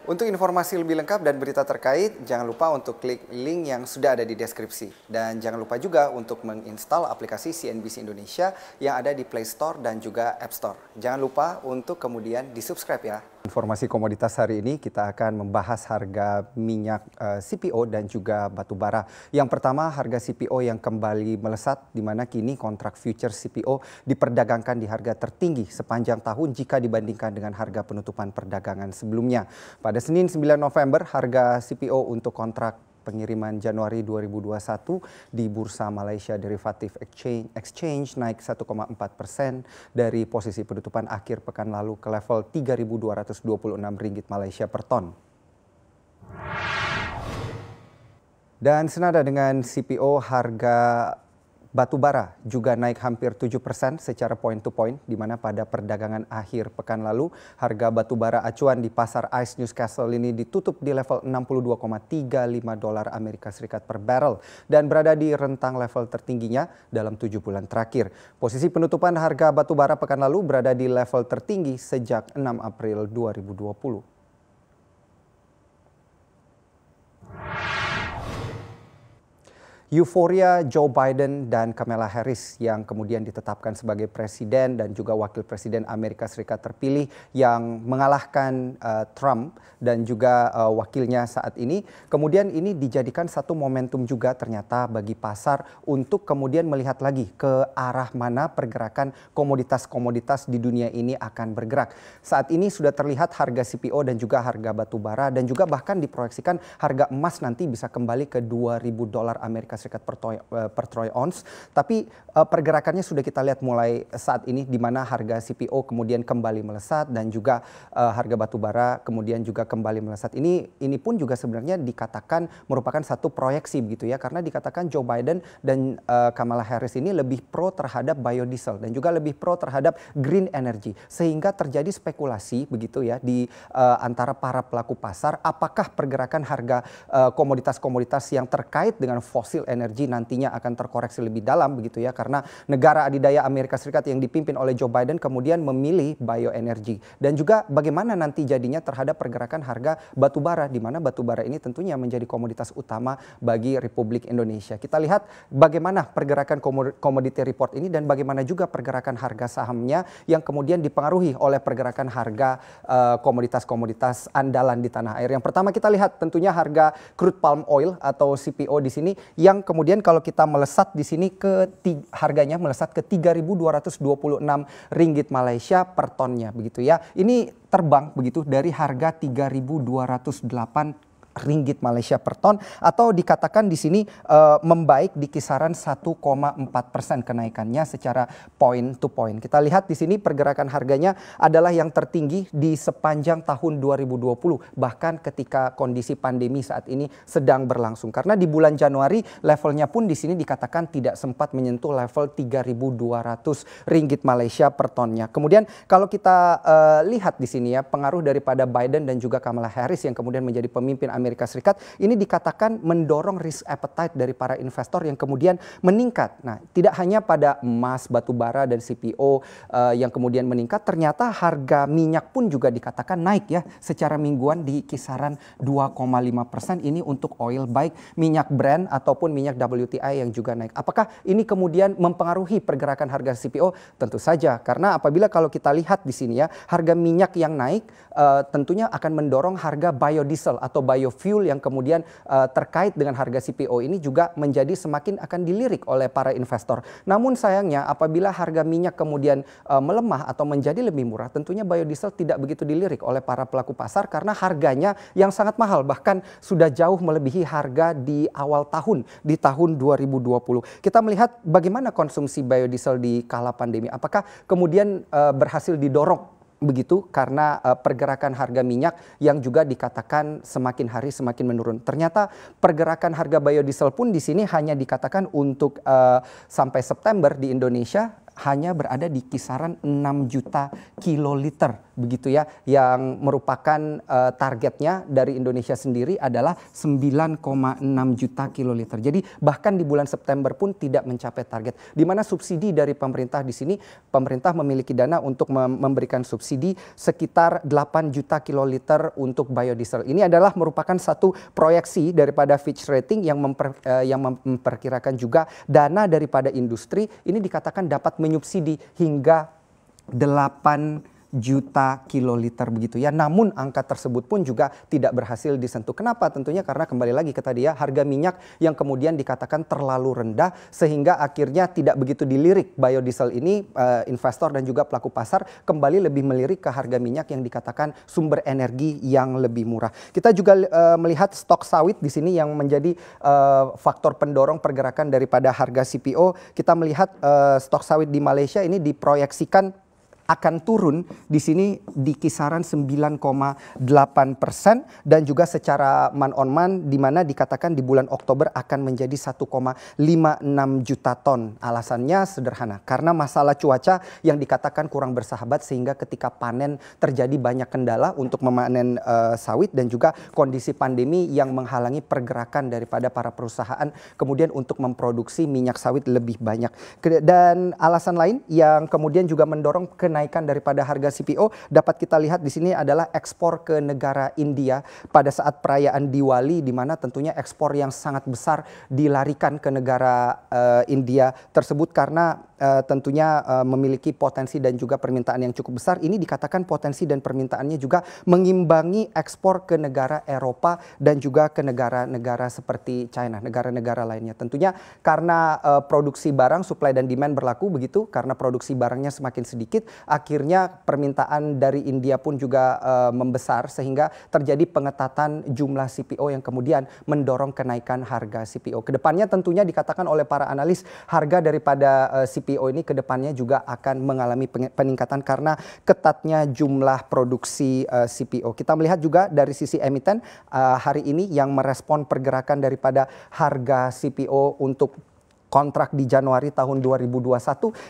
Untuk informasi lebih lengkap dan berita terkait, jangan lupa untuk klik link yang sudah ada di deskripsi. Dan jangan lupa juga untuk menginstal aplikasi CNBC Indonesia yang ada di Play Store dan juga App Store. Jangan lupa untuk kemudian di-subscribe ya. Informasi komoditas hari ini kita akan membahas harga minyak CPO dan juga batu bara. Yang pertama harga CPO yang kembali melesat di mana kini kontrak future CPO diperdagangkan di harga tertinggi sepanjang tahun jika dibandingkan dengan harga penutupan perdagangan sebelumnya. Pada Senin 9 November harga CPO untuk kontrak pengiriman Januari 2021 di Bursa Malaysia Derivative Exchange naik 1,4% dari posisi penutupan akhir pekan lalu ke level Rp3.226 Malaysia per ton. Dan senada dengan CPO, harga batu bara juga naik hampir 7% secara point to point, di mana pada perdagangan akhir pekan lalu harga batu bara acuan di pasar ICE Newcastle ini ditutup di level $62,35 Amerika Serikat per barrel dan berada di rentang level tertingginya dalam 7 bulan terakhir. Posisi penutupan harga batu bara pekan lalu berada di level tertinggi sejak 6 April 2020. Euforia Joe Biden dan Kamala Harris yang kemudian ditetapkan sebagai presiden dan juga wakil presiden Amerika Serikat terpilih yang mengalahkan Trump dan juga wakilnya saat ini. Kemudian ini dijadikan satu momentum juga ternyata bagi pasar untuk kemudian melihat lagi ke arah mana pergerakan komoditas-komoditas di dunia ini akan bergerak. Saat ini sudah terlihat harga CPO dan juga harga batu bara dan juga bahkan diproyeksikan harga emas nanti bisa kembali ke $2.000 Amerika Serikat per troy ounce, tapi pergerakannya sudah kita lihat mulai saat ini di mana harga CPO kemudian kembali melesat dan juga harga batu bara kemudian juga kembali melesat. Ini pun juga sebenarnya dikatakan merupakan satu proyeksi begitu ya, karena dikatakan Joe Biden dan Kamala Harris ini lebih pro terhadap biodiesel dan juga lebih pro terhadap green energy, sehingga terjadi spekulasi begitu ya di antara para pelaku pasar apakah pergerakan harga komoditas-komoditas yang terkait dengan fosil energi nantinya akan terkoreksi lebih dalam begitu ya, karena negara adidaya Amerika Serikat yang dipimpin oleh Joe Biden kemudian memilih bioenergi, dan juga bagaimana nanti jadinya terhadap pergerakan harga batu bara, di mana batu bara ini tentunya menjadi komoditas utama bagi Republik Indonesia. Kita lihat bagaimana pergerakan commodity report ini dan bagaimana juga pergerakan harga sahamnya yang kemudian dipengaruhi oleh pergerakan harga komoditas-komoditas andalan di tanah air. Yang pertama kita lihat tentunya harga crude palm oil atau CPO di sini yang kemudian kalau kita melesat di sini harganya melesat ke Rp3.226 Malaysia per tonnya begitu ya. Ini terbang begitu dari harga Rp3.208 Malaysia per ton, atau dikatakan di sini membaik di kisaran 1,4% kenaikannya secara point to point. Kita lihat di sini pergerakan harganya adalah yang tertinggi di sepanjang tahun 2020, bahkan ketika kondisi pandemi saat ini sedang berlangsung. Karena di bulan Januari levelnya pun di sini dikatakan tidak sempat menyentuh level Rp3.200 Malaysia per tonnya. Kemudian kalau kita lihat di sini ya pengaruh daripada Biden dan juga Kamala Harris yang kemudian menjadi pemimpin Amerika Serikat ini dikatakan mendorong risk appetite dari para investor yang kemudian meningkat. Nah, tidak hanya pada emas, batu bara dan CPO yang kemudian meningkat, ternyata harga minyak pun juga dikatakan naik ya secara mingguan di kisaran 2,5% ini untuk oil, baik minyak Brent ataupun minyak WTI yang juga naik. Apakah ini kemudian mempengaruhi pergerakan harga CPO? Tentu saja, karena apabila kalau kita lihat di sini ya harga minyak yang naik tentunya akan mendorong harga biodiesel atau biofuel yang kemudian terkait dengan harga CPO ini juga menjadi semakin akan dilirik oleh para investor. Namun sayangnya apabila harga minyak kemudian melemah atau menjadi lebih murah, tentunya biodiesel tidak begitu dilirik oleh para pelaku pasar karena harganya yang sangat mahal, bahkan sudah jauh melebihi harga di awal tahun, di tahun 2020. Kita melihat bagaimana konsumsi biodiesel di kala pandemi. Apakah kemudian berhasil didorong begitu karena pergerakan harga minyak yang juga dikatakan semakin hari semakin menurun. Ternyata pergerakan harga biodiesel pun di sini hanya dikatakan untuk sampai September di Indonesia hanya berada di kisaran 6 juta kiloliter begitu ya, yang merupakan targetnya dari Indonesia sendiri adalah 9,6 juta kiloliter. Jadi bahkan di bulan September pun tidak mencapai target. Di mana subsidi dari pemerintah di sini, pemerintah memiliki dana untuk memberikan subsidi sekitar 8 juta kiloliter untuk biodiesel. Ini adalah merupakan satu proyeksi daripada Fitch Rating yang memperkirakan juga dana daripada industri ini dikatakan dapat menyubsidi hingga 8 juta kiloliter begitu ya. Namun angka tersebut pun juga tidak berhasil disentuh. Kenapa? Tentunya karena kembali lagi ke tadi ya, harga minyak yang kemudian dikatakan terlalu rendah sehingga akhirnya tidak begitu dilirik biodiesel ini. Investor dan juga pelaku pasar kembali lebih melirik ke harga minyak yang dikatakan sumber energi yang lebih murah. Kita juga melihat stok sawit di sini yang menjadi faktor pendorong pergerakan daripada harga CPO. Kita melihat stok sawit di Malaysia ini diproyeksikan akan turun di sini di kisaran 9,8% dan juga secara month on month di mana dikatakan di bulan Oktober akan menjadi 1,56 juta ton. Alasannya sederhana, karena masalah cuaca yang dikatakan kurang bersahabat sehingga ketika panen terjadi banyak kendala untuk memanen sawit dan juga kondisi pandemi yang menghalangi pergerakan daripada para perusahaan kemudian untuk memproduksi minyak sawit lebih banyak. Dan alasan lain yang kemudian juga mendorong kenaikan daripada harga CPO dapat kita lihat di sini adalah ekspor ke negara India pada saat perayaan Diwali, di mana tentunya ekspor yang sangat besar dilarikan ke negara India tersebut karena tentunya memiliki potensi dan juga permintaan yang cukup besar. Ini dikatakan potensi dan permintaannya juga mengimbangi ekspor ke negara Eropa dan juga ke negara-negara seperti China, negara-negara lainnya. Tentunya karena produksi barang, supply dan demand berlaku begitu, karena produksi barangnya semakin sedikit, akhirnya permintaan dari India pun juga membesar sehingga terjadi pengetatan jumlah CPO yang kemudian mendorong kenaikan harga CPO. Kedepannya tentunya dikatakan oleh para analis harga daripada CPO ini kedepannya juga akan mengalami peningkatan karena ketatnya jumlah produksi CPO. Kita melihat juga dari sisi emiten hari ini yang merespon pergerakan daripada harga CPO untuk kontrak di Januari tahun 2021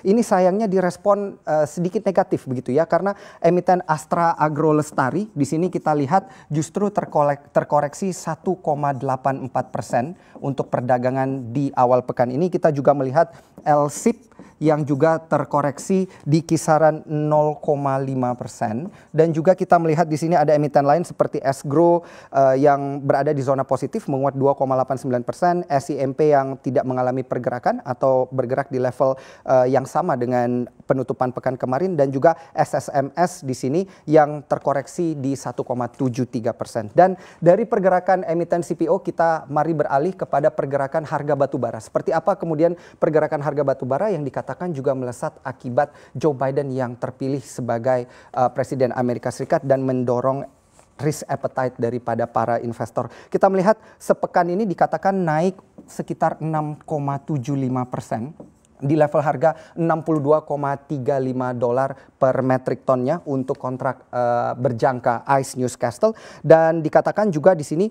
ini sayangnya direspon sedikit negatif begitu ya, karena emiten Astra Agro Lestari di sini kita lihat justru terkoreksi 1,84% untuk perdagangan di awal pekan ini. Kita juga melihat LSIP yang juga terkoreksi di kisaran 0,5%, dan juga kita melihat di sini ada emiten lain seperti Esgro yang berada di zona positif menguat 2,89%, SIMP yang tidak mengalami pergerakan atau bergerak di level yang sama dengan penutupan pekan kemarin, dan juga SSMS di sini yang terkoreksi di 1,73%. Dan dari pergerakan emiten CPO kita mari beralih kepada pergerakan harga batubara. Seperti apa kemudian pergerakan harga batubara yang dikatakan juga melesat akibat Joe Biden yang terpilih sebagai Presiden Amerika Serikat dan mendorong risk appetite daripada para investor. Kita melihat sepekan ini dikatakan naik sekitar 6,75%. Di level harga $62,35 per metric tonnya untuk kontrak berjangka ICE Newcastle, dan dikatakan juga di sini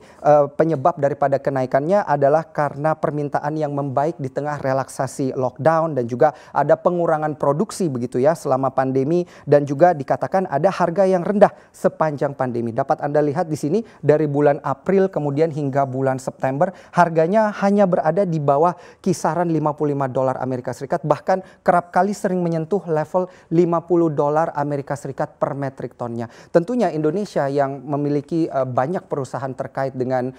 penyebab daripada kenaikannya adalah karena permintaan yang membaik di tengah relaksasi lockdown dan juga ada pengurangan produksi begitu ya selama pandemi, dan juga dikatakan ada harga yang rendah sepanjang pandemi. Dapat Anda lihat di sini dari bulan April kemudian hingga bulan September harganya hanya berada di bawah kisaran $55 Amerika Serikat, bahkan kerap kali sering menyentuh level $50 Amerika Serikat per metrik tonnya. Tentunya Indonesia yang memiliki banyak perusahaan terkait dengan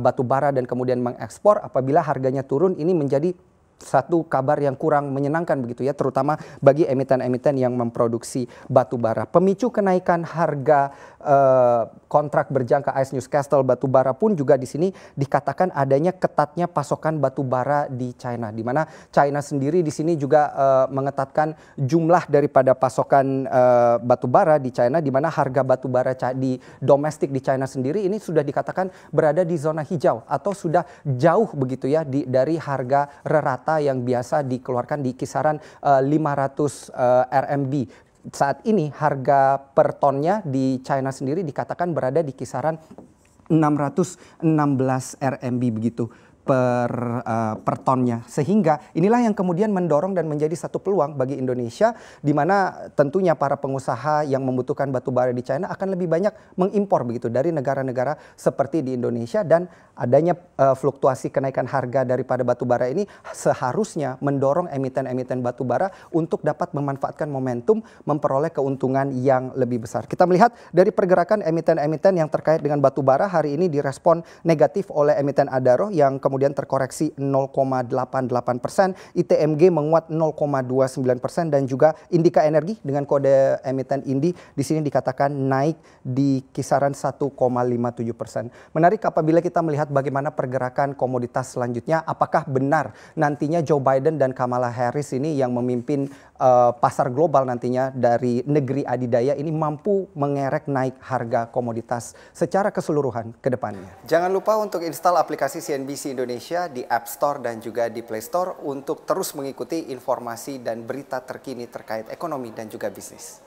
batu bara dan kemudian mengekspor, apabila harganya turun ini menjadi satu kabar yang kurang menyenangkan begitu ya, terutama bagi emiten-emiten yang memproduksi batu bara. Pemicu kenaikan harga kontrak berjangka ICE Newcastle batu bara pun juga di sini dikatakan adanya ketatnya pasokan batu bara di China, di mana China sendiri di sini juga mengetatkan jumlah daripada pasokan batu bara di China, di mana harga batu bara di domestik di China sendiri ini sudah dikatakan berada di zona hijau atau sudah jauh begitu ya dari harga rata yang biasa dikeluarkan di kisaran 500 RMB. Saat ini harga per tonnya di China sendiri dikatakan berada di kisaran 616 RMB begitu per tonnya. Sehingga inilah yang kemudian mendorong dan menjadi satu peluang bagi Indonesia, di mana tentunya para pengusaha yang membutuhkan batu bara di China akan lebih banyak mengimpor begitu dari negara-negara seperti di Indonesia, dan adanya fluktuasi kenaikan harga daripada batu bara ini seharusnya mendorong emiten-emiten batu bara untuk dapat memanfaatkan momentum memperoleh keuntungan yang lebih besar. Kita melihat dari pergerakan emiten-emiten yang terkait dengan batu bara hari ini direspon negatif oleh emiten Adaro yang kemudian terkoreksi 0,88%, ITMG menguat 0,29%, dan juga Indika Energi dengan kode emiten INDI di sini dikatakan naik di kisaran 1,57%. Menarik apabila kita melihat bagaimana pergerakan komoditas selanjutnya, apakah benar nantinya Joe Biden dan Kamala Harris ini yang memimpin pasar global nantinya dari negeri adidaya ini mampu mengerek naik harga komoditas secara keseluruhan ke depannya. Jangan lupa untuk install aplikasi CNBC Indonesia di App Store dan juga di Play Store untuk terus mengikuti informasi dan berita terkini terkait ekonomi dan juga bisnis.